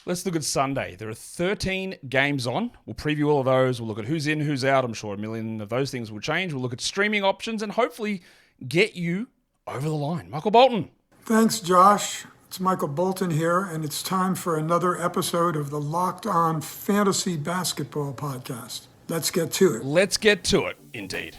Let's look at Sunday. There are 13 games on. We'll preview all of those. We'll look at who's in, who's out. I'm sure a million of those things will change. We'll look at streaming options and hopefully get you over the line. Michael Bolton. Thanks, Josh. It's Michael Bolton here, and it's time for another episode of the Locked On Fantasy Basketball Podcast. Let's get to it. Let's get to it, indeed.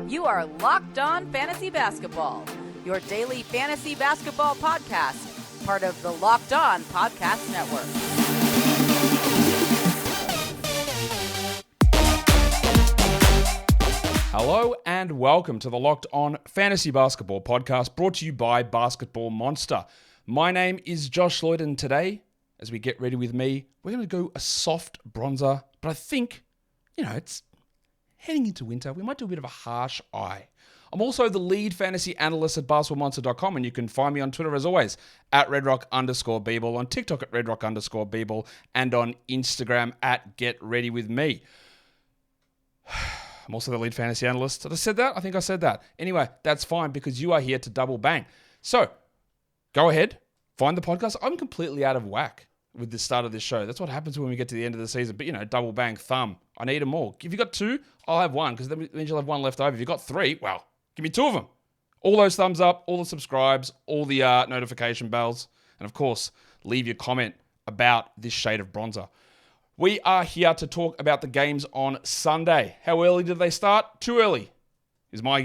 You are Locked On Fantasy Basketball, your daily fantasy basketball podcast, part of the Locked On Podcast Network. Hello and welcome to the Locked On Fantasy Basketball Podcast, brought to you by Basketball Monster. My name is Josh Lloyd, and today, as we get ready with me, we're going to go a soft bronzer, but I think, it's heading into winter. We might do a bit of a harsh eye. I'm also the lead fantasy analyst at basketballmonster.com, and you can find me on Twitter as always at redrock_Beeble, on TikTok at redrock_Beeble, and on Instagram at GetReadyWithMe. I'm also the lead fantasy analyst. Did I said that? I think I said that. Anyway, that's fine because you are here to double bang. So, go ahead, find the podcast. I'm completely out of whack with the start of this show. That's what happens when we get to the end of the season. But, double bang, thumb. I need them all. If you got two, I'll have one because that means you'll have one left over. If you got three, well, give me two of them. All those thumbs up, all the subscribes, all the notification bells, and of course, leave your comment about this shade of bronzer. We are here to talk about the games on Sunday. How early did they start? Too early is my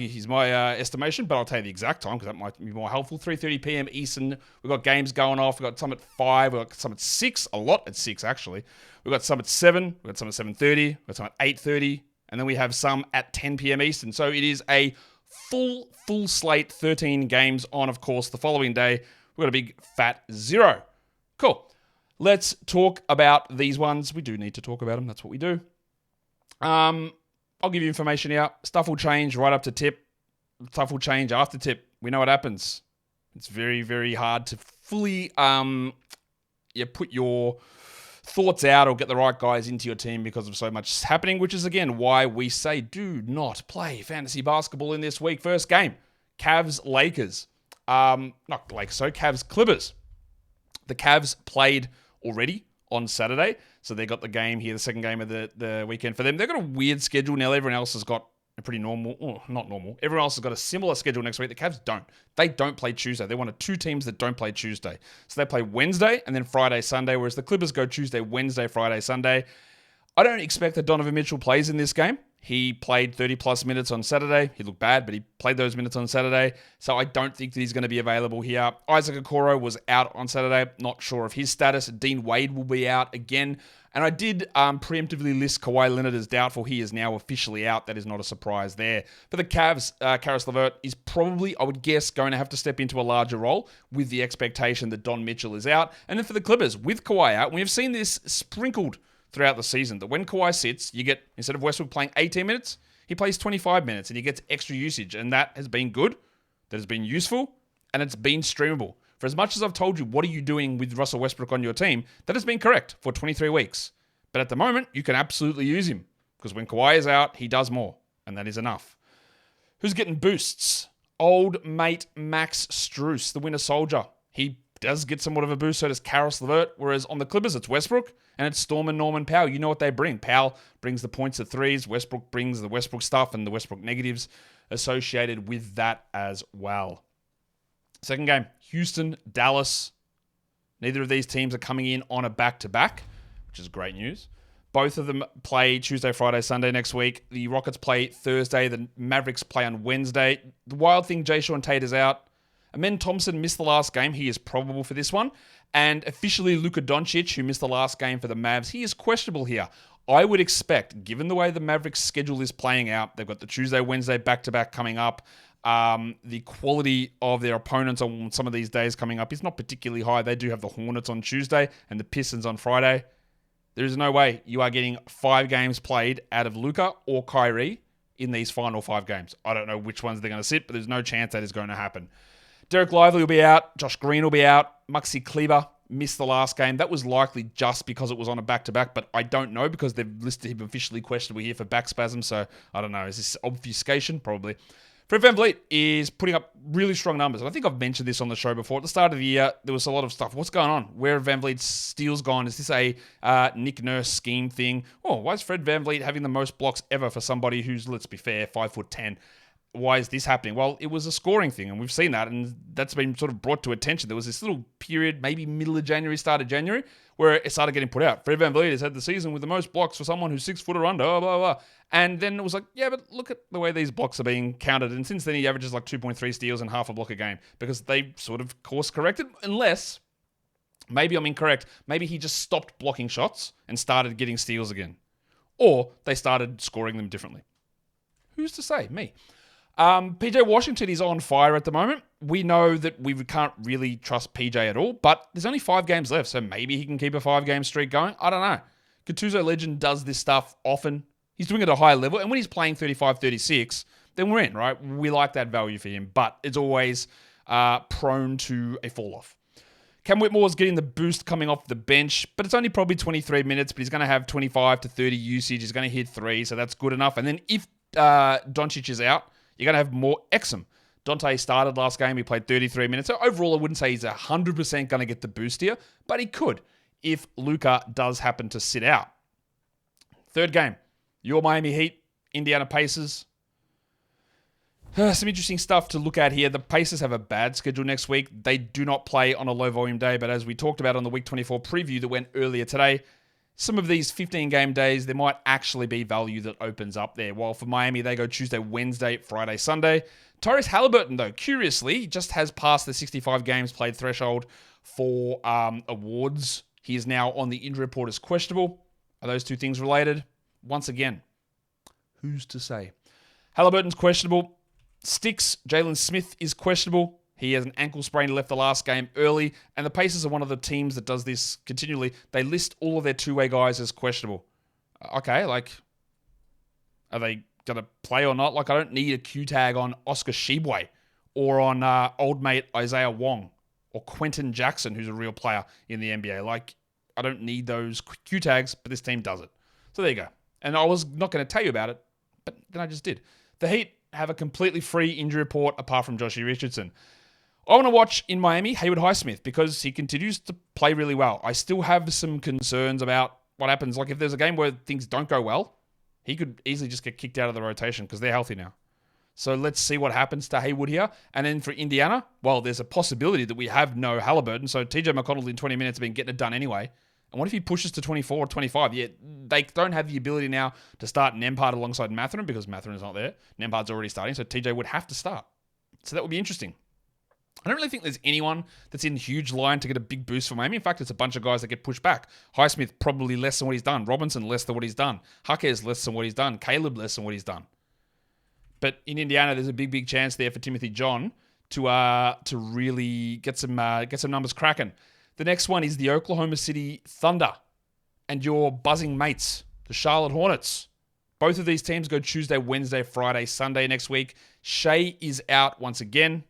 estimation, but I'll tell you the exact time because that might be more helpful. 3:30 p.m. Eastern. We've got games going off. We've got some at 5. We've got some at 6. A lot at 6, actually. We've got some at 7. We've got some at 7:30. We've got some at 8:30. And then we have some at 10 p.m. Eastern. So it is a full slate, 13 games on, of course, the following day. We've got a big fat 0. Cool. Let's talk about these ones. We do need to talk about them. That's what we do. I'll give you information here. Stuff will change right up to tip. Stuff will change after tip. We know what happens. It's very, very hard to fully put your thoughts out or get the right guys into your team because of so much happening, which is, again, why we say do not play fantasy basketball in this week. First game, Cavs-Lakers. Not Lakers, so Cavs-Clippers. The Cavs played already on Saturday, so they got the game here, the second game of the weekend for them. They've got a weird schedule now. Everyone else has got a pretty normal, not normal. Everyone else has got a similar schedule next week. The Cavs don't. They don't play Tuesday. They're one of two teams that don't play Tuesday. So they play Wednesday and then Friday, Sunday, whereas the Clippers go Tuesday, Wednesday, Friday, Sunday. I don't expect that Donovan Mitchell plays in this game. He played 30-plus minutes on Saturday. He looked bad, but he played those minutes on Saturday. So I don't think that he's going to be available here. Isaac Okoro was out on Saturday. Not sure of his status. Dean Wade will be out again. And I did preemptively list Kawhi Leonard as doubtful. He is now officially out. That is not a surprise there. For the Cavs, Caris LeVert is probably, I would guess, going to have to step into a larger role with the expectation that Don Mitchell is out. And then for the Clippers, with Kawhi out, we have seen this sprinkled throughout the season, that when Kawhi sits, you get, instead of Westbrook playing 18 minutes, he plays 25 minutes and he gets extra usage. And that has been good, that has been useful, and it's been streamable. For as much as I've told you, what are you doing with Russell Westbrook on your team, that has been correct for 23 weeks. But at the moment, you can absolutely use him because when Kawhi is out, he does more, and that is enough. Who's getting boosts? Old mate Max Strus, the Winter Soldier. He does get somewhat of a boost, so does Caris LeVert, whereas on the Clippers, it's Westbrook, and it's Storm and Norman Powell. You know what they bring. Powell brings the points at threes. Westbrook brings the Westbrook stuff and the Westbrook negatives associated with that as well. Second game, Houston, Dallas. Neither of these teams are coming in on a back-to-back, which is great news. Both of them play Tuesday, Friday, Sunday next week. The Rockets play Thursday. The Mavericks play on Wednesday. The wild thing, Jayshawn Tate is out. Amen Thompson missed the last game. He is probable for this one. And officially, Luka Doncic, who missed the last game for the Mavs, he is questionable here. I would expect, given the way the Mavericks' schedule is playing out, they've got the Tuesday, Wednesday back-to-back coming up. The quality of their opponents on some of these days coming up is not particularly high. They do have the Hornets on Tuesday and the Pistons on Friday. There is no way you are getting 5 games played out of Luka or Kyrie in these final 5 games. I don't know which ones they're going to sit, but there's no chance that is going to happen. Derek Lively will be out. Josh Green will be out. Maxi Kleber missed the last game. That was likely just because it was on a back-to-back, but I don't know because they've listed him officially questionable here for back spasm, so I don't know. Is this obfuscation? Probably. Fred VanVleet is putting up really strong numbers. And I think I've mentioned this on the show before. At the start of the year, there was a lot of stuff. What's going on? Where have VanVleet's steals gone? Is this a Nick Nurse scheme thing? Oh, why is Fred VanVleet having the most blocks ever for somebody who's, let's be fair, 5'10"? Why is this happening? Well, it was a scoring thing, and we've seen that, and that's been sort of brought to attention. There was this little period, maybe middle of January, start of January, where it started getting put out. Fred VanVleet has had the season with the most blocks for someone who's 6 foot or under, blah, blah, blah. And then it was like, yeah, but look at the way these blocks are being counted. And since then, he averages like 2.3 steals and half a block a game because they sort of course corrected, unless, maybe I'm incorrect, maybe he just stopped blocking shots and started getting steals again. Or they started scoring them differently. Who's to say? Me. PJ Washington is on fire at the moment. We know that we can't really trust PJ at all, but there's only 5 games left, so maybe he can keep a 5-game streak going. I don't know. Gattuso Legend does this stuff often. He's doing it at a high level, and when he's playing 35-36, then we're in, right? We like that value for him, but it's always prone to a fall-off. Cam Whitmore's getting the boost coming off the bench, but it's only probably 23 minutes, but he's going to have 25 to 30 usage. He's going to hit 3, so that's good enough. And then if Doncic is out, you're going to have more Exum. Dante started last game. He played 33 minutes. So overall, I wouldn't say he's 100% going to get the boost here, but he could if Luka does happen to sit out. Third game, your Miami Heat, Indiana Pacers. Some interesting stuff to look at here. The Pacers have a bad schedule next week. They do not play on a low-volume day, but as we talked about on the Week 24 preview that went earlier today, some of these 15-game days, there might actually be value that opens up there. While for Miami, they go Tuesday, Wednesday, Friday, Sunday. Tyrese Halliburton, though, curiously, just has passed the 65 games played threshold for awards. He is now on the injury report as questionable. Are those two things related? Once again, who's to say? Halliburton's questionable. Sticks, Jalen Smith is questionable. He has an ankle sprain. He left the last game early. And the Pacers are one of the teams that does this continually. They list all of their two-way guys as questionable. Okay, like, are they going to play or not? Like, I don't need a Q tag on Oscar Tshiebwe or on old mate Isaiah Wong or Quentin Jackson, who's a real player in the NBA. Like, I don't need those Q tags, but this team does it. So there you go. And I was not going to tell you about it, but then I just did. The Heat have a completely free injury report apart from Joshie Richardson. I want to watch in Miami Haywood Highsmith because he continues to play really well. I still have some concerns about what happens. Like if there's a game where things don't go well, he could easily just get kicked out of the rotation because they're healthy now. So let's see what happens to Haywood here. And then for Indiana, well, there's a possibility that we have no Halliburton. So TJ McConnell in 20 minutes has been getting it done anyway. And what if he pushes to 24 or 25? Yeah, they don't have the ability now to start Nembhard alongside Mathurin because Mathurin's not there. Nembhard's already starting, so TJ would have to start. So that would be interesting. I don't really think there's anyone that's in huge line to get a big boost for Miami. In fact, it's a bunch of guys that get pushed back. Highsmith probably less than what he's done. Robinson less than what he's done. Huckers less than what he's done. Caleb less than what he's done. But in Indiana, there's a big chance there for Timothy John to really get some numbers cracking. The next one is the Oklahoma City Thunder and your buzzing mates, the Charlotte Hornets. Both of these teams go Tuesday, Wednesday, Friday, Sunday next week. Shea is out once again.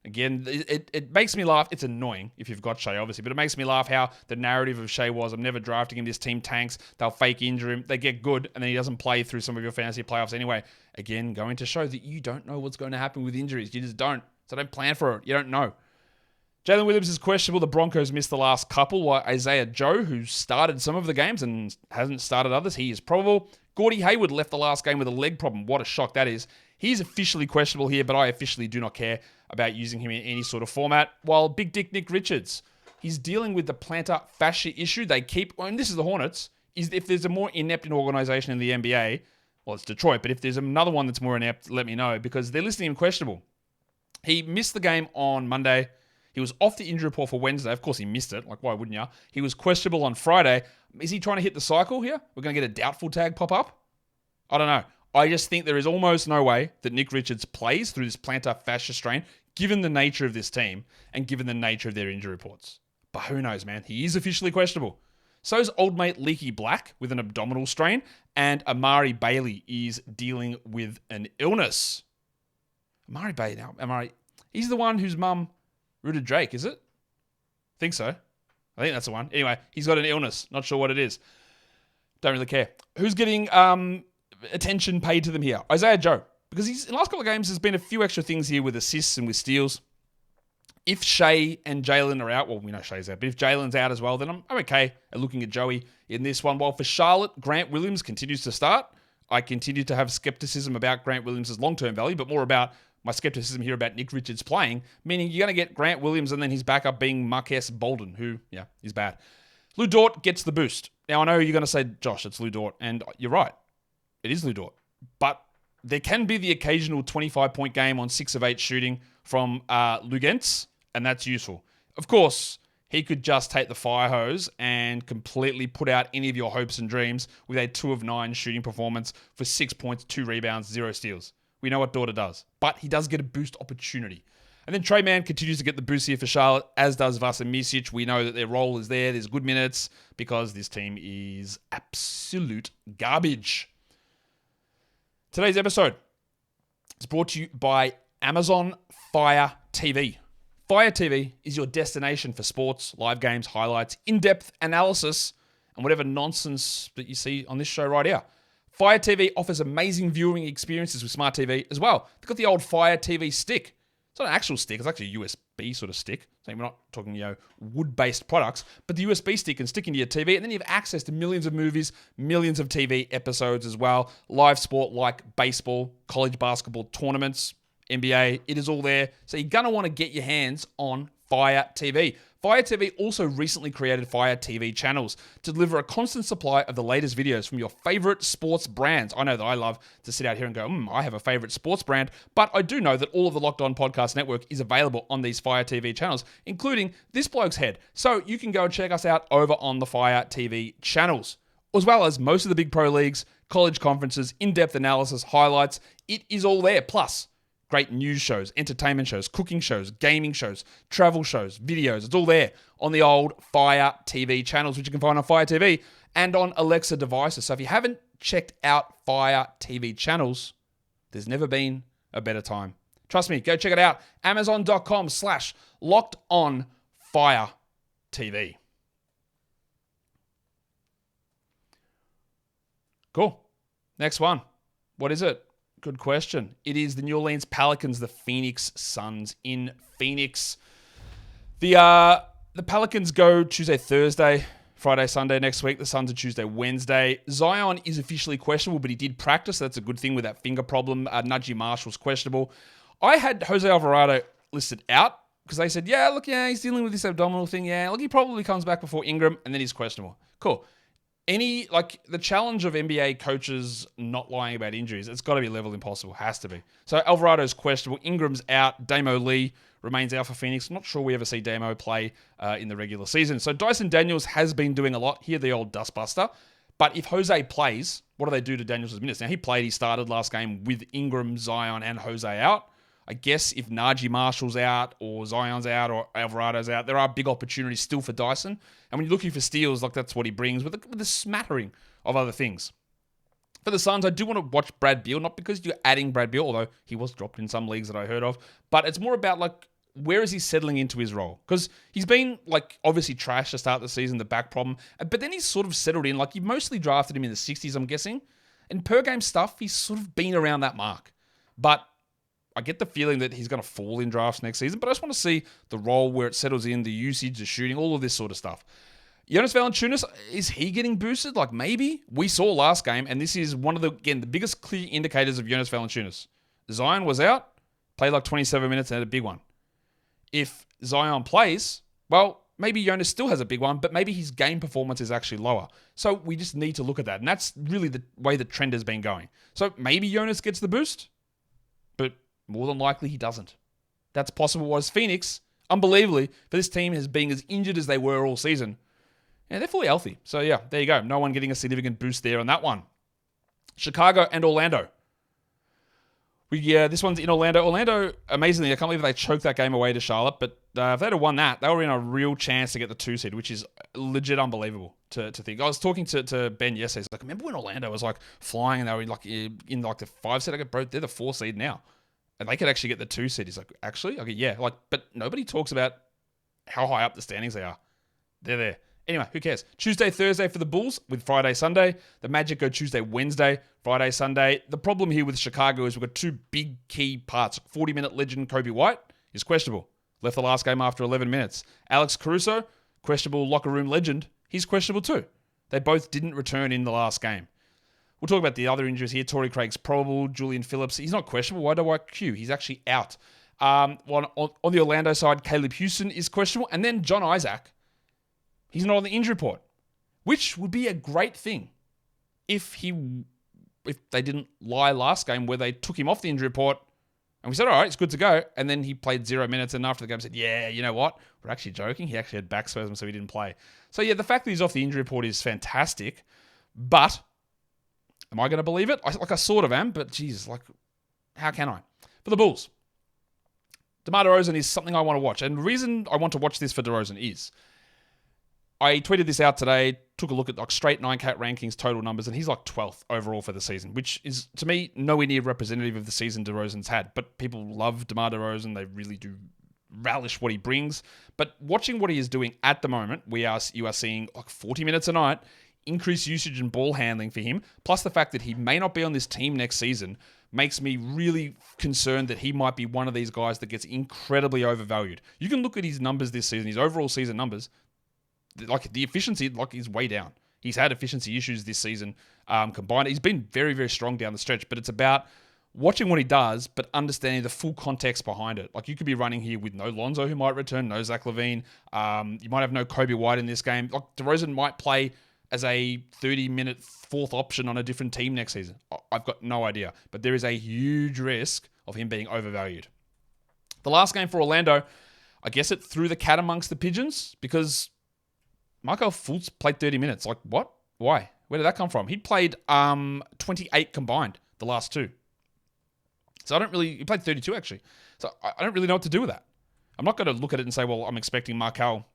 Again, it makes me laugh. It's annoying if you've got Shea, obviously, but it makes me laugh how the narrative of Shea was, I'm never drafting him, this team tanks, they'll fake injure him, they get good, and then he doesn't play through some of your fantasy playoffs anyway. Again, going to show that you don't know what's going to happen with injuries. You just don't. So don't plan for it. You don't know. Jalen Williams is questionable. The Broncos missed the last couple, while Isaiah Joe, who started some of the games and hasn't started others, he is probable. Gordie Hayward left the last game with a leg problem. What a shock that is. He's officially questionable here, but I officially do not care about using him in any sort of format. While Big Dick Nick Richards, he's dealing with the plantar fascia issue. They keep, and this is the Hornets, is if there's a more inept organization in the NBA, well, it's Detroit, but if there's another one that's more inept, let me know, because they're listing him questionable. He missed the game on Monday. He was off the injury report for Wednesday. Of course, he missed it. Like, why wouldn't you? He was questionable on Friday. Is he trying to hit the cycle here? We're going to get a doubtful tag pop up? I don't know. I just think there is almost no way that Nick Richards plays through this plantar fascia strain, given the nature of this team and given the nature of their injury reports. But who knows, man? He is officially questionable. So is old mate Leaky Black with an abdominal strain, and Amari Bailey is dealing with an illness. Amari Bailey now. He's the one whose mum rooted Drake, is it? I think so. I think that's the one. Anyway, he's got an illness. Not sure what it is. Don't really care. Who's getting attention paid to them here? Isaiah Joe. because in the last couple of games, there's been a few extra things here with assists and with steals. If Shea and Jalen are out, well, we know Shea's out, but if Jalen's out as well, then I'm okay at looking at Joey in this one. While for Charlotte, Grant Williams continues to start. I continue to have skepticism about Grant Williams' long-term value, but more about my skepticism here about Nick Richards playing, meaning you're going to get Grant Williams and then his backup being Marques Bolden, who, is bad. Lou Dort gets the boost. Now, I know you're going to say, Josh, it's Lou Dort, and you're right. It is Lou Dort. But there can be the occasional 25-point game on 6 of 8 shooting from Lugentz, and that's useful. Of course, he could just take the fire hose and completely put out any of your hopes and dreams with a 2 of 9 shooting performance for 6 points, 2 rebounds, 0 steals. We know what Daughter does, but he does get a boost opportunity. And then Trey Mann continues to get the boost here for Charlotte, as does Vasa Micic. We know that their role is there. There's good minutes because this team is absolute garbage. Today's episode is brought to you by Amazon Fire TV. Fire TV is your destination for sports, live games, highlights, in-depth analysis, and whatever nonsense that you see on this show right here. Fire TV offers amazing viewing experiences with Smart TV as well. They've got the old Fire TV stick. It's not an actual stick. It's actually a USB sort of stick. So we're not talking, wood-based products, but the USB stick can stick into your TV, and then you have access to millions of movies, millions of TV episodes as well. Live sport like baseball, college basketball tournaments, NBA, it is all there. So you're going to want to get your hands on Fire TV. Fire TV also recently created Fire TV channels to deliver a constant supply of the latest videos from your favorite sports brands. I know that I love to sit out here and go, I have a favorite sports brand, but I do know that all of the Locked On Podcast Network is available on these Fire TV channels, including this bloke's head. So you can go and check us out over on the Fire TV channels, as well as most of the big pro leagues, college conferences, in-depth analysis, highlights. It is all there. Plus, great news shows, entertainment shows, cooking shows, gaming shows, travel shows, videos. It's all there on the old Fire TV channels, which you can find on Fire TV and on Alexa devices. So if you haven't checked out Fire TV channels, there's never been a better time. Trust me, go check it out. Amazon.com/LockedOnFireTV. Cool. Next one. What is it? Good question. It is the New Orleans Pelicans, the Phoenix Suns in Phoenix. The Pelicans go Tuesday, Thursday, Friday, Sunday next week. The Suns are Tuesday, Wednesday. Zion is officially questionable, but he did practice. So that's a good thing with that finger problem. Najee Marshall's questionable. I had Jose Alvarado listed out because they said, he's dealing with this abdominal thing. He probably comes back before Ingram, and then he's questionable. Cool. The challenge of NBA coaches not lying about injuries, it's got to be level impossible. Has to be. So Alvarado's questionable. Ingram's out. Damo Lee remains out for Phoenix. Not sure we ever see Damo play in the regular season. So Dyson Daniels has been doing a lot here, the old dustbuster. But if Jose plays, what do they do to Daniels' minutes? Now, he started last game with Ingram, Zion, and Jose out. I guess if Najee Marshall's out or Zion's out or Alvarado's out, there are big opportunities still for Dyson. And when you're looking for steals, that's what he brings with a smattering of other things. For the Suns, I do want to watch Brad Beal, not because you're adding Brad Beal, although he was dropped in some leagues that I heard of, but it's more about where is he settling into his role? Because he's been obviously trash to start the season, the back problem, but then he's sort of settled in. You mostly drafted him in the 60s, I'm guessing. And per game stuff, he's sort of been around that mark. But I get the feeling that he's going to fall in drafts next season, but I just want to see the role where it settles in, the usage, the shooting, all of this sort of stuff. Jonas Valanciunas, is he getting boosted? Maybe. We saw last game, and this is one of the biggest clear indicators of Jonas Valanciunas. Zion was out, played 27 minutes and had a big one. If Zion plays, well, maybe Jonas still has a big one, but maybe his game performance is actually lower. So we just need to look at that, and that's really the way the trend has been going. So maybe Jonas gets the boost, but more than likely he doesn't. That's possible. Whereas Phoenix, unbelievably, for this team has been as injured as they were all season. They're fully healthy. So there you go. No one getting a significant boost there on that one. Chicago and Orlando. This one's in Orlando. Orlando, amazingly, I can't believe they choked that game away to Charlotte, but if they'd have won that, they were in a real chance to get the 2 seed, which is legit unbelievable to think. I was talking to Ben yesterday. He's remember when Orlando was flying and they were in the 5 seed? I go, bro, they're the 4 seed now. And they could actually get the 2 seed. He's actually? I go, yeah. But nobody talks about how high up the standings they are. They're there. Anyway, who cares? Tuesday, Thursday for the Bulls with Friday, Sunday. The Magic go Tuesday, Wednesday, Friday, Sunday. The problem here with Chicago is we've got two big key parts. 40-minute legend Kobe White is questionable. Left the last game after 11 minutes. Alex Caruso, questionable locker room legend. He's questionable too. They both didn't return in the last game. We'll talk about the other injuries here. Torrey Craig's probable. Julian Phillips, he's not questionable. Why do I queue? He's actually out. On the Orlando side, Caleb Houston is questionable. And then John Isaac, he's not on the injury report, which would be a great thing if they didn't lie last game where they took him off the injury report and we said, all right, it's good to go. And then he played 0 minutes. And after the game said, yeah, you know what? We're actually joking. He actually had back spasm, so he didn't play. So yeah, the fact that he's off the injury report is fantastic. But am I going to believe it? I sort of am, but geez, how can I? For the Bulls, DeMar DeRozan is something I want to watch. And the reason I want to watch this for DeRozan is I tweeted this out today, took a look at straight 9-cat rankings, total numbers, and he's 12th overall for the season, which is, to me, nowhere near representative of the season DeRozan's had. But people love DeMar DeRozan. They really do relish what he brings. But watching what he is doing at the moment, you are seeing 40 minutes a night, increased usage and ball handling for him, plus the fact that he may not be on this team next season, makes me really concerned that he might be one of these guys that gets incredibly overvalued. You can look at his numbers this season, his overall season numbers, the efficiency is way down. He's had efficiency issues this season combined. He's been very, very strong down the stretch, but it's about watching what he does, but understanding the full context behind it. You could be running here with no Lonzo who might return, no Zach LaVine. You might have no Kobe White in this game. DeRozan might play as a 30-minute fourth option on a different team next season. I've got no idea, but there is a huge risk of him being overvalued. The last game for Orlando, I guess it threw the cat amongst the pigeons because Markelle Fultz played 30 minutes. What? Why? Where did that come from? He played 28 combined, the last two. So he played 32 actually. So I don't really know what to do with that. I'm not going to look at it and say, well, I'm expecting Markelle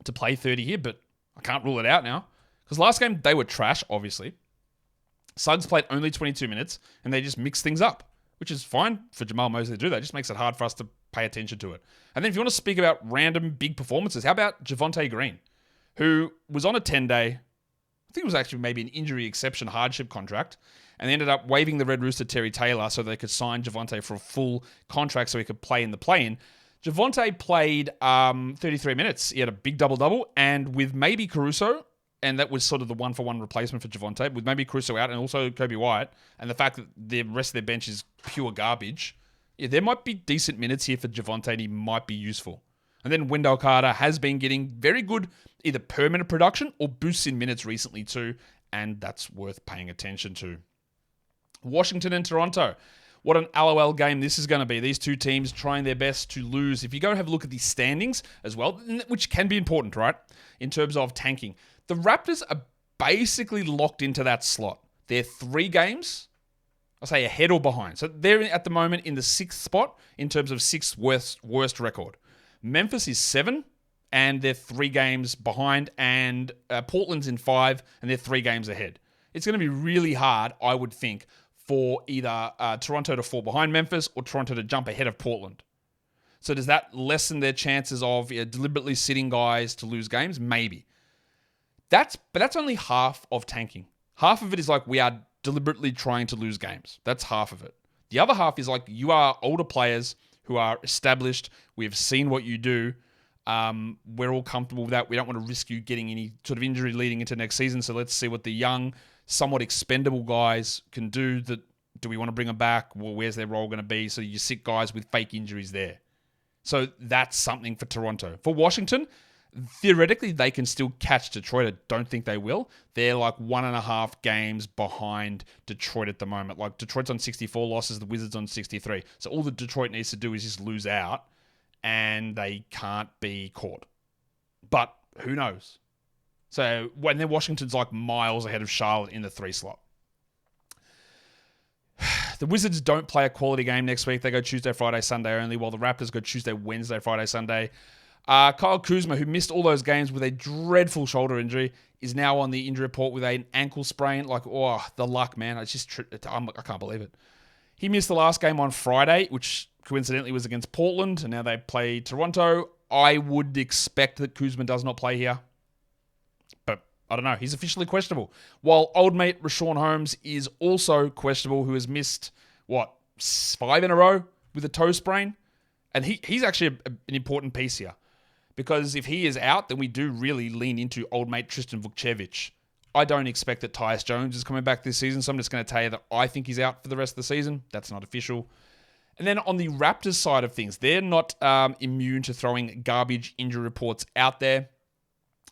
to play 30 here, but I can't rule it out now. Because last game, they were trash, obviously. Suggs played only 22 minutes, and they just mixed things up, which is fine for Jamal Mosley to do that. It just makes it hard for us to pay attention to it. And then if you want to speak about random big performances, how about Javonte Green, who was on a 10-day, I think it was actually maybe an injury exception hardship contract, and they ended up waiving the Red Rooster Terry Taylor so they could sign Javonte for a full contract so he could play in the play-in. Javonte played 33 minutes. He had a big double-double, and with maybe Caruso, and that was sort of the one-for-one replacement for Javonte, with maybe Caruso out and also Kobe White, and the fact that the rest of their bench is pure garbage, yeah, there might be decent minutes here for Javonte, and he might be useful. And then Wendell Carter has been getting very good either per-minute production or boosts in minutes recently too, and that's worth paying attention to. Washington and Toronto. What an LOL game this is going to be. These two teams trying their best to lose. If you go and have a look at the standings as well, which can be important, right, in terms of tanking, the Raptors are basically locked into that slot. They're 3 games, I'll say, ahead or behind. So they're at the moment in the 6th spot in terms of 6th worst record. Memphis is 7, and they're 3 games behind, and Portland's in 5, and they're 3 games ahead. It's going to be really hard, I would think, for either Toronto to fall behind Memphis or Toronto to jump ahead of Portland. So does that lessen their chances of deliberately sitting guys to lose games? Maybe. But that's only half of tanking. Half of it is we are deliberately trying to lose games. That's half of it. The other half is you are older players who are established. We have seen what you do. We're all comfortable with that. We don't want to risk you getting any sort of injury leading into next season. So let's see what the young, somewhat expendable guys can do. Do we want to bring them back? Well, where's their role going to be? So you sit guys with fake injuries there. So that's something for Toronto. For Washington, theoretically, they can still catch Detroit. I don't think they will. They're 1.5 games behind Detroit at the moment. Detroit's on 64 losses, the Wizards on 63. So all that Detroit needs to do is just lose out, and they can't be caught. But who knows? So when then Washington's miles ahead of Charlotte in the 3 slot. The Wizards don't play a quality game next week. They go Tuesday, Friday, Sunday only, while the Raptors go Tuesday, Wednesday, Friday, Sunday. Kyle Kuzma, who missed all those games with a dreadful shoulder injury, is now on the injury report with an ankle sprain. The luck, man. It's just, I can't believe it. He missed the last game on Friday, which coincidentally was against Portland, and now they play Toronto. I would expect that Kuzma does not play here. I don't know. He's officially questionable. While old mate Rashawn Holmes is also questionable, who has missed, 5 in a row with a toe sprain? And he's actually an important piece here. Because if he is out, then we do really lean into old mate Tristan Vukcevic. I don't expect that Tyus Jones is coming back this season, so I'm just going to tell you that I think he's out for the rest of the season. That's not official. And then on the Raptors side of things, they're not immune to throwing garbage injury reports out there.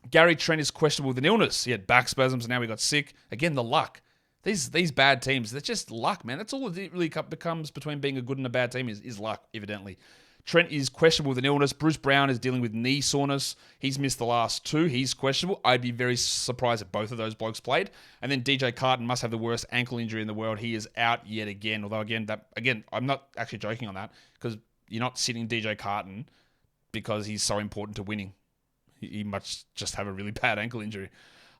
Gary Trent is questionable with an illness. He had back spasms, and now he got sick. Again, the luck. These bad teams, they're just luck, man. That's all it really becomes between being a good and a bad team is luck, evidently. Trent is questionable with an illness. Bruce Brown is dealing with knee soreness. He's missed the last 2. He's questionable. I'd be very surprised if both of those blokes played. And then DJ Carton must have the worst ankle injury in the world. He is out yet again. Although, again, I'm not actually joking on that because you're not sitting DJ Carton because he's so important to winning. He must just have a really bad ankle injury.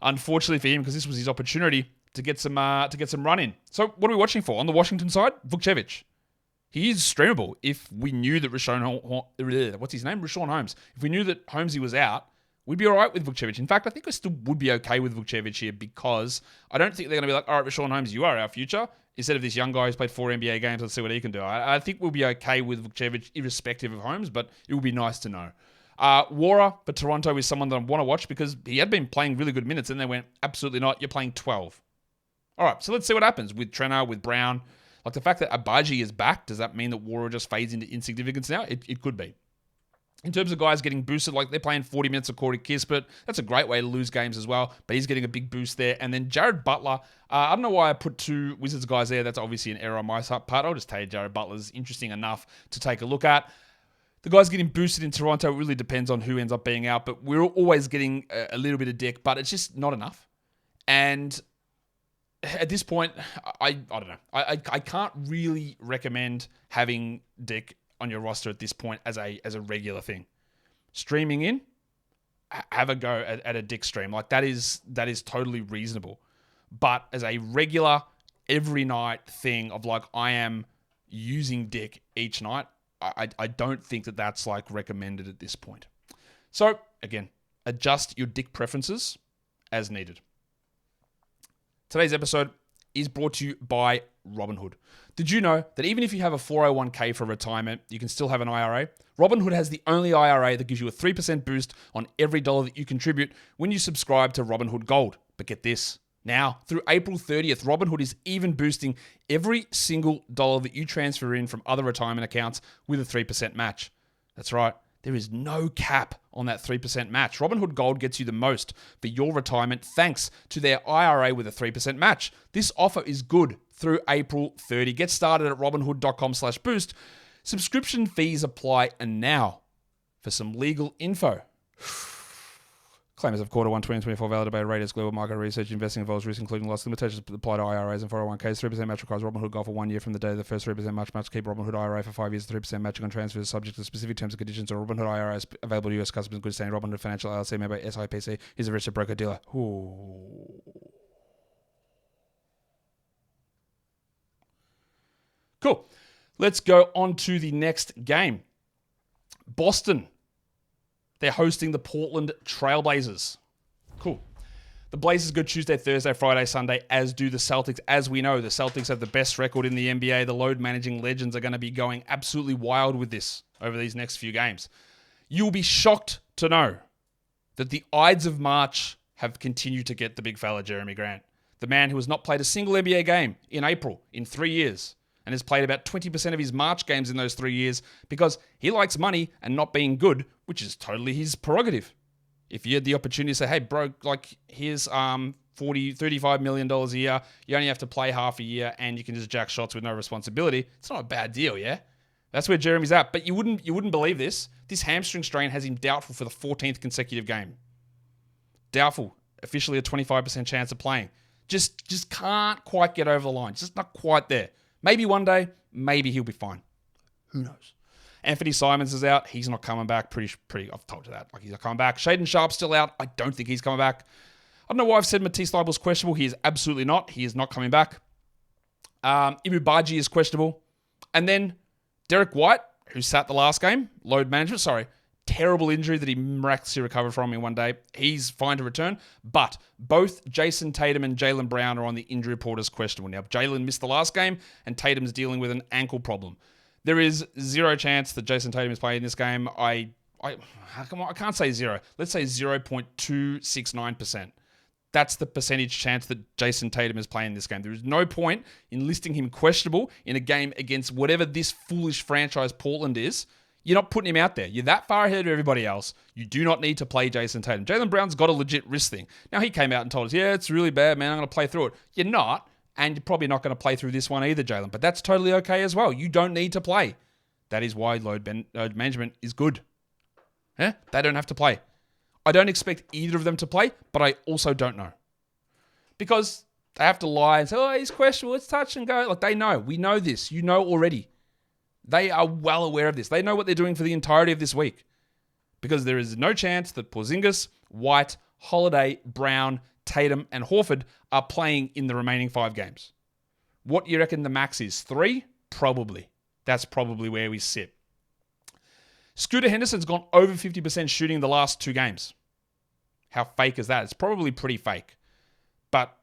Unfortunately for him, because this was his opportunity to get some run in. So what are we watching for? On the Washington side, Vukcevic. He is streamable. If we knew that Rashawn Holmes. If we knew that Holmesy was out, we'd be all right with Vukcevic. In fact, I think I still would be okay with Vukcevic here because I don't think they're going to be like, all right, Rashawn Holmes, you are our future. Instead of this young guy who's played 4 NBA games, let's see what he can do. I think we'll be okay with Vukcevic irrespective of Holmes, but it would be nice to know. Wara for Toronto is someone that I want to watch because he had been playing really good minutes and they went, absolutely not, you're playing 12. All right, so let's see what happens with Trenner, with Brown. Like the fact that Abaji is back, does that mean that Wara just fades into insignificance now? It could be. In terms of guys getting boosted, like they're playing 40 minutes of Corey Kispert. That's a great way to lose games as well, but he's getting a big boost there. And then Jared Butler, I don't know why I put 2 Wizards guys there. That's obviously an error on my part. I'll just tell you Jared Butler's interesting enough to take a look at. The guys getting boosted in Toronto, it really depends on who ends up being out, but we're always getting a little bit of dick, but it's just not enough. And at this point, I don't know. I can't really recommend having Dick on your roster at this point as a regular thing. Streaming in, have a go at a Dick stream. Like that is totally reasonable. But as a regular every night thing of like I am using Dick each night, I don't think that that's like recommended at this point. So again, adjust your Dick preferences as needed. Today's episode is brought to you by Robinhood. Did you know that even if you have a 401k for retirement, you can still have an IRA? Robinhood has the only IRA that gives you a 3% boost on every dollar that you contribute when you subscribe to Robinhood Gold. But get this, now through April 30th, Robinhood is even boosting every single dollar that you transfer in from other retirement accounts with a 3% match. That's right. There is no cap on that 3% match. Robinhood Gold gets you the most for your retirement thanks to their IRA with a 3% match. This offer is good through April 30. Get started at robinhood.com/boost. Subscription fees apply. And now for some legal info. Claimers of Quarter 1 2024 validated by Raiders Global Market Research. Investing involves risk, including loss. Limitations apply to IRAs and 401ks. 3% match requires Robinhood Gold for 1 year from the day of the first 3% match. Must keep Robinhood IRA for 5 years. 3% matching on transfers subject to specific terms and conditions. Or Robinhood IRA is available to U.S. customers in good standing. Robinhood Financial LLC, member SIPC, is a registered broker dealer. Ooh. Cool. Let's go on to the next game. Boston. They're hosting the Portland Trailblazers. Cool. The Blazers go Tuesday, Thursday, Friday, Sunday, as do the Celtics. As we know, the Celtics have the best record in the NBA. The load-managing legends are going to be going absolutely wild with this over these next few games. You'll be shocked to know that the Ides of March have continued to get the big fella, Jeremy Grant. The man who has not played a single NBA game in April in 3 years and has played about 20% of his March games in those 3 years because he likes money and not being good, which is totally his prerogative. If you had the opportunity to say, hey, bro, like, here's $35 million a year, you only have to play half a year and you can just jack shots with no responsibility, it's not a bad deal, yeah? That's where Jeremy's at. But you wouldn't believe this. This hamstring strain has him doubtful for the 14th consecutive game. Doubtful. Officially a 25% chance of playing. Just can't quite get over the line. Just not quite there. Maybe one day, maybe he'll be fine. Who knows? Anthony Simons is out. He's not coming back. Pretty. I've told you that. Like, he's not coming back. Shaden Sharp's still out. I don't think he's coming back. I don't know why I've said Matisse Thybulle's questionable. He is absolutely not. He is not coming back. Ibubaji is questionable. And then Derek White, who sat the last game, load management. Sorry. terrible injury that he miraculously recovered from in one day. He's fine to return, but both Jason Tatum and Jaylen Brown are on the injury report as questionable. Now, Jaylen missed the last game, and Tatum's dealing with an ankle problem. There is zero chance that Jason Tatum is playing this game. I can't say zero. Let's say 0.269%. That's the percentage chance that Jason Tatum is playing this game. There is no point in listing him questionable in a game against whatever this foolish franchise Portland is. You're not putting him out there. You're that far ahead of everybody else. You do not need to play Jason Tatum. Jaylen Brown's got a legit wrist thing. Now, he came out and told us, yeah, it's really bad, man. I'm going to play through it. You're not, and you're probably not going to play through this one either, Jaylen. But that's totally okay as well. You don't need to play. That is why load management is good. Yeah? They don't have to play. I don't expect either of them to play, but I also don't know. Because they have to lie and say, oh, he's questionable, let's touch and go. Like, they know. We know this. You know already. They are well aware of this. They know what they're doing for the entirety of this week. Because there is no chance that Porzingis, White, Holiday, Brown, Tatum, and Horford are playing in the remaining 5 games. What do you reckon the max is? 3? Probably. That's probably where we sit. Scooter Henderson's gone over 50% shooting the last 2 games. How fake is that? It's probably pretty fake. But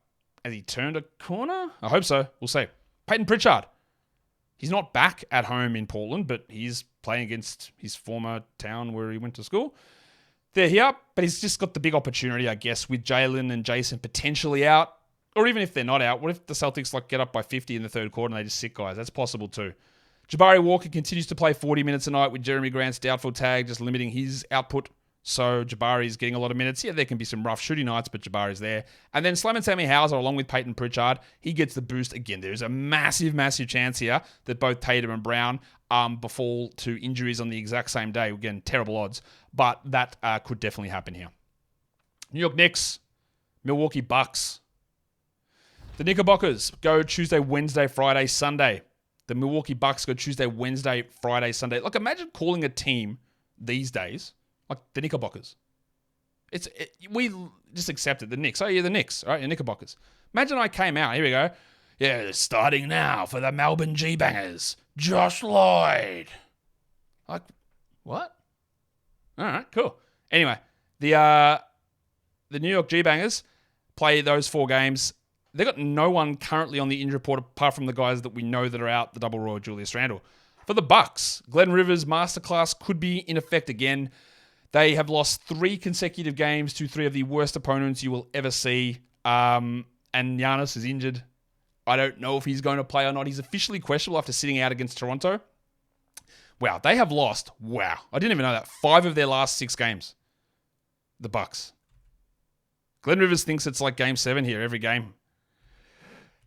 has he turned a corner? I hope so. We'll see. Peyton Pritchard. He's not back at home in Portland, but he's playing against his former town where he went to school. They're here, but he's just got the big opportunity, I guess, with Jaylen and Jason potentially out. Or even if they're not out, what if the Celtics get up by 50 in the third quarter and they just sit guys? That's possible too. Jabari Walker continues to play 40 minutes a night with Jeremy Grant's doubtful tag, just limiting his output. So Jabari's getting a lot of minutes. Yeah, there can be some rough shooting nights, but Jabari's there. And then Slam and Sammy Hauser, along with Peyton Pritchard, he gets the boost again. There's a massive, massive chance here that both Tatum and Brown befall to injuries on the exact same day. Again, terrible odds, but that could definitely happen here. New York Knicks, Milwaukee Bucks. The Knickerbockers go Tuesday, Wednesday, Friday, Sunday. The Milwaukee Bucks go Tuesday, Wednesday, Friday, Sunday. Like, imagine calling a team these days like the Knickerbockers. We just accept it. The Knicks. Oh, yeah, the Knicks. All right, your Knickerbockers. Imagine I came out. Here we go. Yeah, starting now for the Melbourne G-Bangers, Josh Lloyd. Like, what? All right, cool. Anyway, the New York G-Bangers play those 4 games. They've got no one currently on the injury report apart from the guys that we know that are out, the double row Julius Randle. For the Bucks, Glenn Rivers' masterclass could be in effect again. They have lost 3 consecutive games to 3 of the worst opponents you will ever see. And Giannis is injured. I don't know if he's going to play or not. He's officially questionable after sitting out against Toronto. Wow, they have lost. Wow, I didn't even know that. 5 of their last 6 games. The Bucks. Glenn Rivers thinks it's like Game 7 here every game.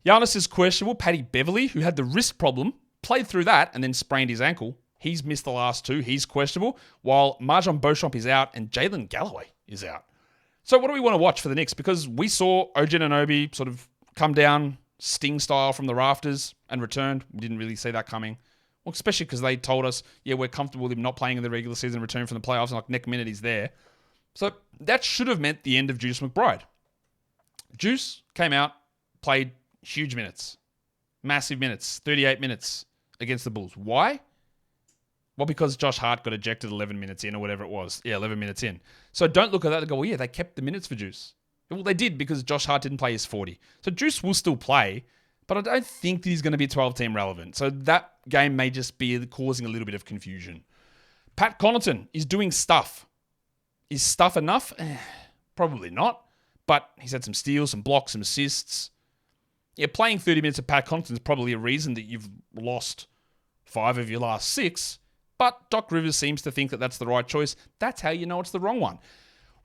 Giannis is questionable. Paddy Beverly, who had the wrist problem, played through that and then sprained his ankle. He's missed the last 2. He's questionable. While Marjon Beauchamp is out and Jalen Galloway is out. So what do we want to watch for the Knicks? Because we saw OG Anunoby sort of come down Sting style from the rafters and returned. We didn't really see that coming. Well, especially because they told us, yeah, we're comfortable with him not playing in the regular season and return from the playoffs. And like next minute he's there. So that should have meant the end of Juice McBride. Juice came out, played huge minutes. Massive minutes. 38 minutes against the Bulls. Why? Well, because Josh Hart got ejected 11 minutes in or whatever it was. Yeah, 11 minutes in. So don't look at that and go, well, yeah, they kept the minutes for Juice. Well, they did because Josh Hart didn't play his 40. So Juice will still play, but I don't think that he's going to be 12-team relevant. So that game may just be causing a little bit of confusion. Pat Connaughton is doing stuff. Is stuff enough? Probably not. But he's had some steals, some blocks, some assists. Yeah, playing 30 minutes of Pat Connaughton is probably a reason that you've lost 5 of your last 6. But Doc Rivers seems to think that that's the right choice. That's how you know it's the wrong one.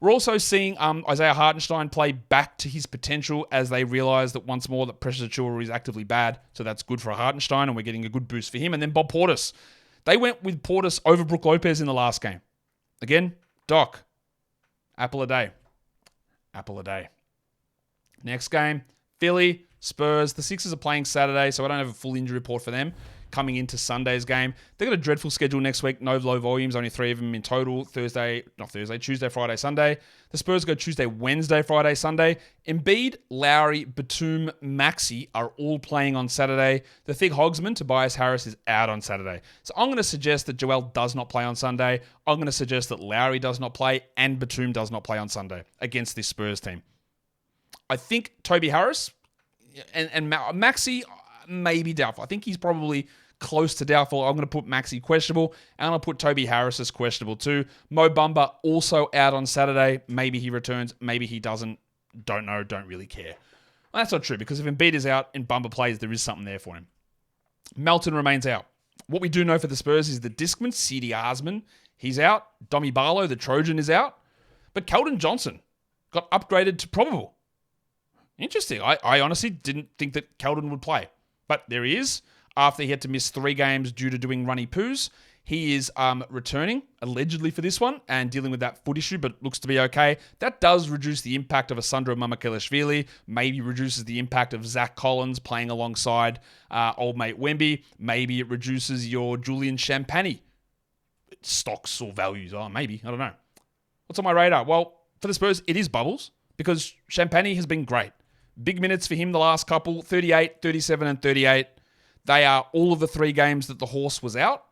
We're also seeing Isaiah Hartenstein play back to his potential as they realize that once more that Precious Achiuwa is actively bad. So that's good for Hartenstein, and we're getting a good boost for him. And then Bob Portis. They went with Portis over Brook Lopez in the last game. Again, Doc. Apple a day. Apple a day. Next game, Philly, Spurs. The Sixers are playing Saturday, so I don't have a full injury report for them. coming into Sunday's game. They've got a dreadful schedule next week. No low volumes, only 3 of them in total. Tuesday, Friday, Sunday. The Spurs go Tuesday, Wednesday, Friday, Sunday. Embiid, Lowry, Batum, Maxey are all playing on Saturday. The Thig Hogsman, Tobias Harris, is out on Saturday. So I'm going to suggest that Joel does not play on Sunday. I'm going to suggest that Lowry does not play and Batum does not play on Sunday against this Spurs team. I think Toby Harris and Maxey may be doubtful. I think he's probably close to doubtful. I'm going to put Maxey questionable, and I'll put Toby Harris as questionable too. Mo Bamba also out on Saturday. Maybe he returns, maybe he doesn't. Don't know, don't really care. Well, that's not true, because if Embiid is out and Bamba plays, there is something there for him. Melton remains out. What we do know for the Spurs is the Discman, C.D. Osman, he's out. Domi Barlow, the Trojan, is out. But Keldon Johnson got upgraded to probable. Interesting. I honestly didn't think that Keldon would play. But there he is. After he had to miss 3 games due to doing runny poos, he is returning, allegedly, for this one and dealing with that foot issue, but looks to be okay. That does reduce the impact of a Sandro Mamakelishvili, maybe reduces the impact of Zach Collins playing alongside old mate Wemby. Maybe it reduces your Julian Champagny stocks or values. Oh, maybe. I don't know. What's on my radar? Well, for the Spurs, it is bubbles, because Champagny has been great. Big minutes for him the last couple, 38, 37, and 38. They are all of the 3 games that the horse was out.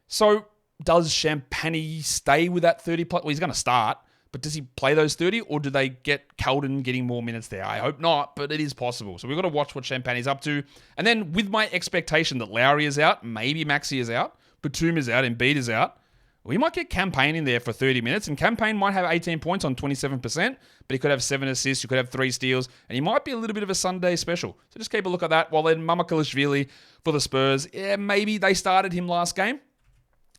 So does Champagny stay with that 30 plus? Well, he's going to start, but does he play those 30, or do they get Keldon getting more minutes there? I hope not, but it is possible. So we've got to watch what Champagny's up to. And then with my expectation that Lowry is out, maybe Maxey is out, Batum is out, Embiid is out, we might get Campaign in there for 30 minutes, and Campaign might have 18 points on 27%, but he could have 7 assists, you could have 3 steals, and he might be a little bit of a Sunday special. So just keep a look at that. While then Mamakelishvili for the Spurs, maybe they started him last game.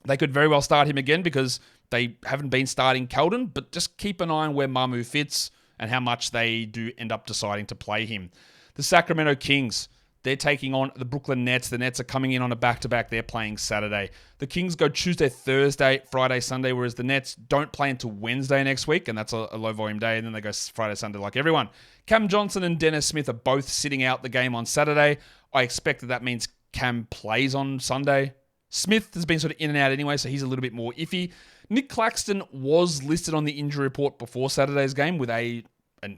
They could very well start him again, because they haven't been starting Keldon, but just keep an eye on where Mamu fits and how much they do end up deciding to play him. The Sacramento Kings, they're taking on the Brooklyn Nets. The Nets are coming in on a back-to-back. They're playing Saturday. The Kings go Tuesday, Thursday, Friday, Sunday, whereas the Nets don't play until Wednesday next week, and that's a low-volume day, and then they go Friday, Sunday like everyone. Cam Johnson and Dennis Smith are both sitting out the game on Saturday. I expect that means Cam plays on Sunday. Smith has been sort of in and out anyway, so he's a little bit more iffy. Nick Claxton was listed on the injury report before Saturday's game with a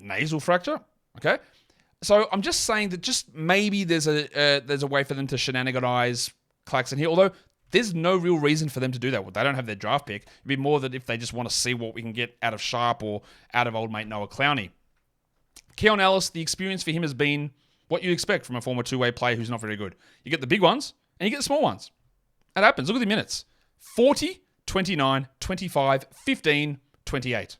nasal fracture, okay? So I'm just saying that just maybe there's a way for them to shenaniganize Claxton here, although there's no real reason for them to do that. Well, they don't have their draft pick. It'd be more that if they just want to see what we can get out of Sharp or out of old mate Noah Clowney. Keon Ellis, the experience for him has been what you expect from a former two-way player who's not very good. You get the big ones and you get the small ones. That happens. Look at the minutes. 40, 29, 25, 15, 28.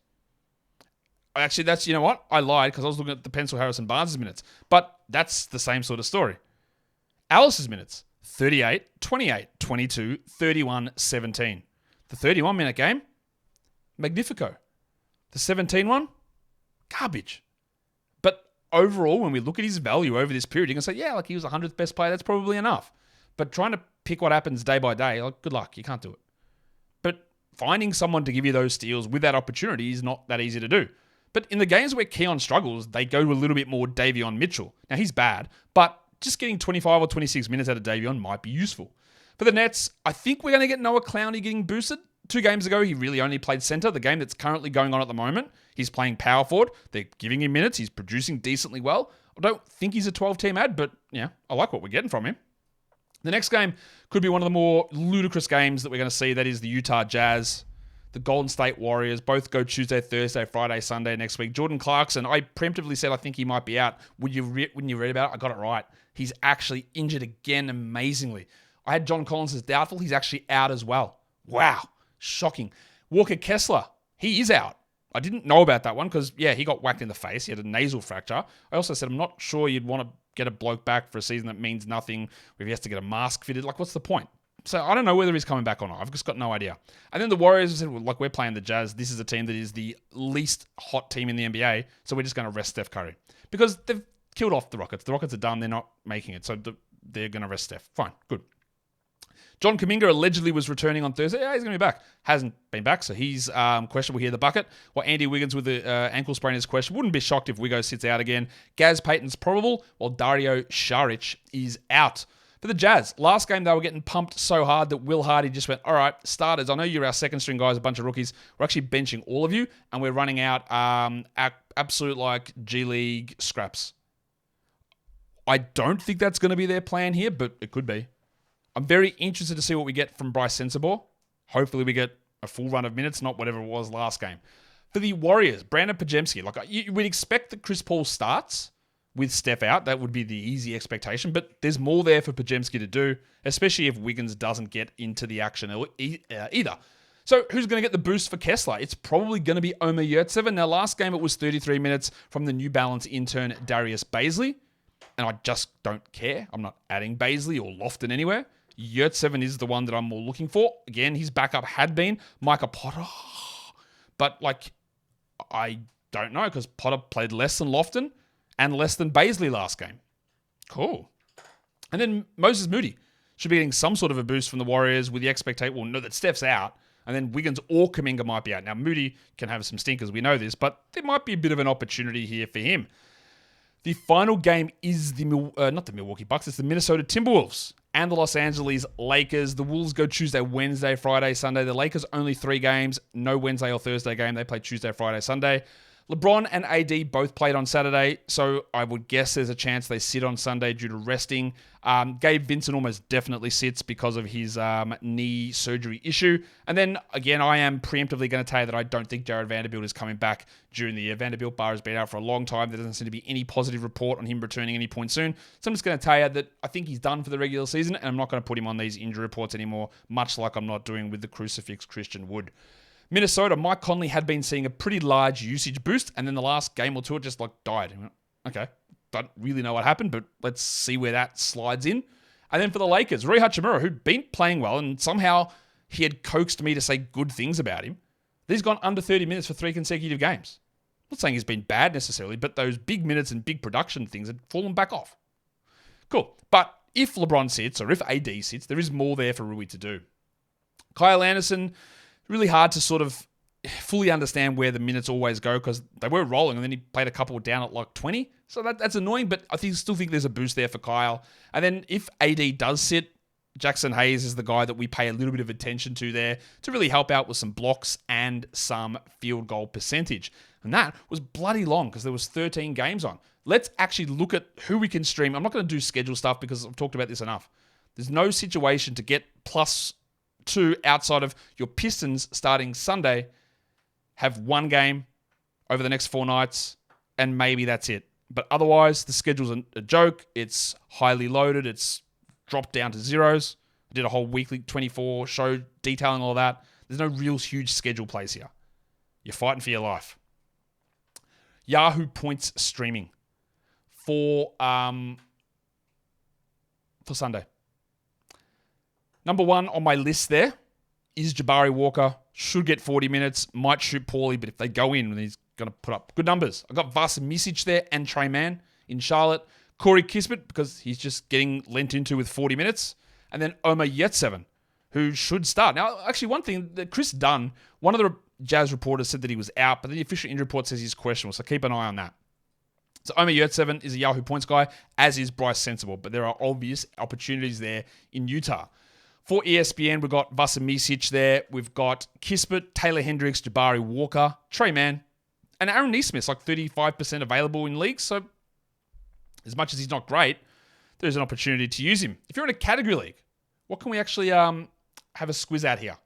Actually, that's, you know what? I lied, because I was looking at the Pencil Harrison Barnes' minutes. But that's the same sort of story. Alice's minutes, 38, 28, 22, 31, 17. The 31-minute game, magnifico. The 17 one, garbage. But overall, when we look at his value over this period, you can say, yeah, like he was the 100th best player. That's probably enough. But trying to pick what happens day by day, like, good luck. You can't do it. But finding someone to give you those steals with that opportunity is not that easy to do. But in the games where Keon struggles, they go to a little bit more Davion Mitchell. Now, he's bad, but just getting 25 or 26 minutes out of Davion might be useful. For the Nets, I think we're going to get Noah Clowney getting boosted. 2 games ago, he really only played center. The game that's currently going on at the moment, he's playing power forward. They're giving him minutes. He's producing decently well. I don't think he's a 12-team ad, but yeah, I like what we're getting from him. The next game could be one of the more ludicrous games that we're going to see. That is the Utah Jazz, the Golden State Warriors. Both go Tuesday, Thursday, Friday, Sunday next week. Jordan Clarkson, I preemptively said I think he might be out. When you read about it, I got it right. He's actually injured again amazingly. I had John Collins as doubtful. He's actually out as well. Wow. Shocking. Walker Kessler, he is out. I didn't know about that one because, yeah, he got whacked in the face. He had a nasal fracture. I also said I'm not sure you'd want to get a bloke back for a season that means nothing, if he has to get a mask fitted. Like, what's the point? So I don't know whether he's coming back or not. I've just got no idea. And then the Warriors said, well, like, we're playing the Jazz. This is a team that is the least hot team in the NBA, so we're just going to rest Steph Curry. Because they've killed off the Rockets. The Rockets are done. They're not making it. So they're going to rest Steph. Fine. Good. John Kuminga allegedly was returning on Thursday. Yeah, he's going to be back. Hasn't been back, so he's questionable here. The bucket. While Andy Wiggins with the ankle sprain is questionable. Wouldn't be shocked if Wiggo sits out again. Gaz Payton's probable, while Dario Saric is out. For the Jazz, last game they were getting pumped so hard that Will Hardy just went, all right, starters, I know you're our second string guys, a bunch of rookies. We're actually benching all of you, and we're running out absolute like G League scraps. I don't think that's going to be their plan here, but it could be. I'm very interested to see what we get from Bryce Sensabaugh. Hopefully we get a full run of minutes, not whatever it was last game. For the Warriors, Brandon Podziemski, like you would expect that Chris Paul starts with Steph out. That would be the easy expectation, but there's more there for Podziemski to do, especially if Wiggins doesn't get into the action either. So who's going to get the boost for Kessler? It's probably going to be Omer Yurtseven. Now, last game it was 33 minutes from the New Balance intern Darius Baisley, and I just don't care. I'm not adding Baisley or Lofton anywhere. Yurtseven is the one that I'm more looking for. Again, his backup had been Micah Potter, but like I don't know because Potter played less than Lofton and less than Baisley last game. Cool. And then Moses Moody should be getting some sort of a boost from the Warriors with the expectation, well, no, that Steph's out, and then Wiggins or Kuminga might be out. Now, Moody can have some stinkers, we know this, but there might be a bit of an opportunity here for him. The final game is not the Milwaukee Bucks, it's the Minnesota Timberwolves and the Los Angeles Lakers. The Wolves go Tuesday, Wednesday, Friday, Sunday. The Lakers only 3 games, no Wednesday or Thursday game. They play Tuesday, Friday, Sunday. LeBron and AD both played on Saturday, so I would guess there's a chance they sit on Sunday due to resting. Gabe Vincent almost definitely sits because of his knee surgery issue. And then, again, I am preemptively going to tell you that I don't think Jared Vanderbilt is coming back during the year. Vanderbilt bar has been out for a long time. There doesn't seem to be any positive report on him returning any point soon. So I'm just going to tell you that I think he's done for the regular season, and I'm not going to put him on these injury reports anymore, much like I'm not doing with the crucifix Christian Wood. Minnesota, Mike Conley had been seeing a pretty large usage boost, and then the last game or two it just like died. Okay, don't really know what happened, but let's see where that slides in. And then for the Lakers, Rui Hachimura, who'd been playing well, and somehow he had coaxed me to say good things about him. He's gone under 30 minutes for 3 consecutive games. I'm not saying he's been bad necessarily, but those big minutes and big production things had fallen back off. Cool. But if LeBron sits, or if AD sits, there is more there for Rui to do. Kyle Anderson, really hard to sort of fully understand where the minutes always go because they were rolling and then he played a couple down at like 20. So that's annoying, but I still think there's a boost there for Kyle. And then if AD does sit, Jackson Hayes is the guy that we pay a little bit of attention to there to really help out with some blocks and some field goal percentage. And that was bloody long because there was 13 games on. Let's actually look at who we can stream. I'm not going to do schedule stuff because I've talked about this enough. There's no situation to get +2 outside of your Pistons starting Sunday, have 1 game over the next 4 nights, and maybe that's it. But otherwise, the schedule's a joke. It's highly loaded. It's dropped down to zeros. I did a whole weekly 24 show detailing all that. There's no real huge schedule plays here. You're fighting for your life. Yahoo points streaming for Sunday. Number 1 on my list there is Jabari Walker. Should get 40 minutes. Might shoot poorly, but if they go in, he's going to put up good numbers. I've got Vasa Micic there and Trey Mann in Charlotte. Corey Kispert, because he's just getting lent into with 40 minutes. And then Omer Yurtseven, who should start. Now, actually, one thing that Chris Dunn, one of the Jazz reporters said that he was out, but the official injury report says he's questionable, so keep an eye on that. So Omer Yurtseven is a Yahoo points guy, as is Bryce Sensabaugh, but there are obvious opportunities there in Utah. For ESPN, we've got Vasa Micic there. We've got Kispert, Taylor Hendricks, Jabari Walker, Trey Mann, and Aaron Nesmith's like 35% available in leagues. So as much as he's not great, there's an opportunity to use him. If you're in a category league, what can we actually have a squiz at here?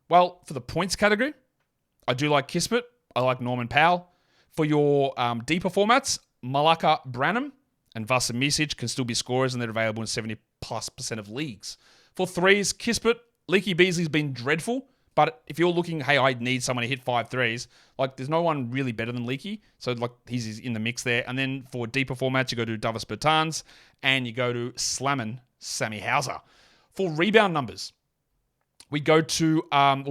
Well, for the points category, I do like Kispert. I like Norman Powell. For your deeper formats, Malaka Branham and Vasa Micic can still be scorers, and they're available in 70+% of leagues. For threes, Kispert, Leaky Beasley's been dreadful, but if you're looking, hey, I need someone to hit 5 threes, like there's no one really better than Leaky, so like he's in the mix there. And then for deeper formats, you go to Davis Bertans and you go to Slammin' Sammy Hauser. For rebound numbers, we go to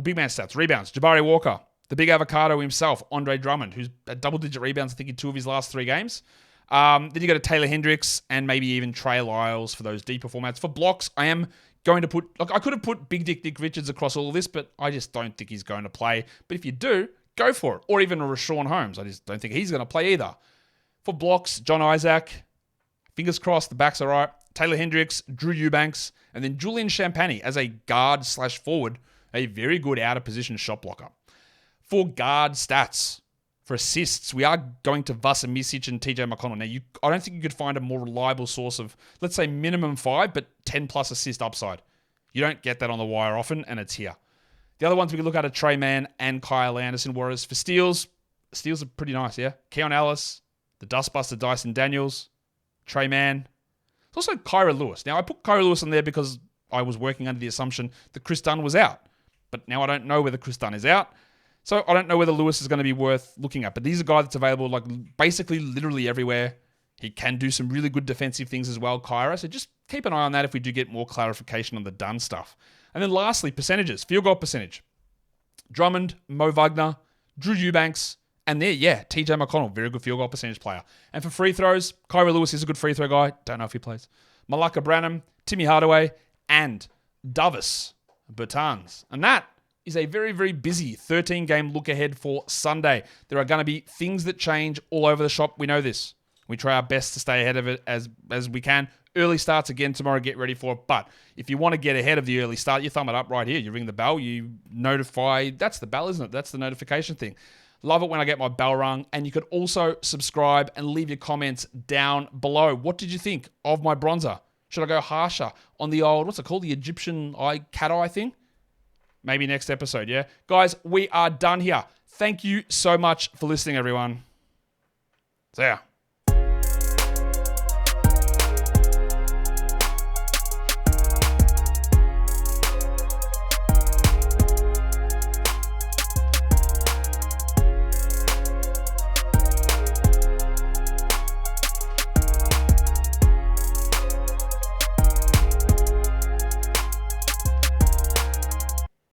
big man stats, rebounds, Jabari Walker, the big avocado himself, Andre Drummond, who's at double-digit rebounds, I think, in 2 of his last 3 games. Then you go to Taylor Hendricks and maybe even Trey Lyles for those deeper formats. For blocks, I am going to put, I could have put Big Dick Nick Richards across all of this, but I just don't think he's going to play. But if you do, go for it. Or even a Rashawn Holmes. I just don't think he's going to play either. For blocks, John Isaac, fingers crossed, the backs are right. Taylor Hendricks, Drew Eubanks, and then Julian Champagny as a guard/forward, a very good out-of-position shot blocker. For guard stats, for assists, we are going to Vasa, Micic, and TJ McConnell. Now, I don't think you could find a more reliable source of, let's say, minimum 5, but 10-plus assist upside. You don't get that on the wire often, and it's here. The other ones we can look at are Trey Mann and Kyle Anderson. Whereas for steals are pretty nice, yeah? Keon Ellis, the Dustbuster Dyson Daniels, Trey Mann. There's also Kyra Lewis. Now, I put Kyra Lewis on there because I was working under the assumption that Chris Dunn was out. But now I don't know whether Chris Dunn is out. So I don't know whether Lewis is going to be worth looking at. But he's a guy that's available like basically literally everywhere. He can do some really good defensive things as well, Kyra. So just keep an eye on that if we do get more clarification on the Dunn stuff. And then lastly, percentages. Field goal percentage. Drummond, Mo Wagner, Drew Eubanks, and there, yeah, TJ McConnell, very good field goal percentage player. And for free throws, Kyra Lewis is a good free throw guy. Don't know if he plays. Malaka Branham, Timmy Hardaway, and Davis Bertans. And that is a very, very busy 13-game look ahead for Sunday. There are going to be things that change all over the shop. We know this. We try our best to stay ahead of it as we can. Early starts again tomorrow. Get ready for it. But if you want to get ahead of the early start, you thumb it up right here. You ring the bell. You notify. That's the bell, isn't it? That's the notification thing. Love it when I get my bell rung. And you could also subscribe and leave your comments down below. What did you think of my bronzer? Should I go harsher on the old, what's it called? The Egyptian cat eye thing? Maybe next episode, yeah? Guys, we are done here. Thank you so much for listening, everyone. See ya.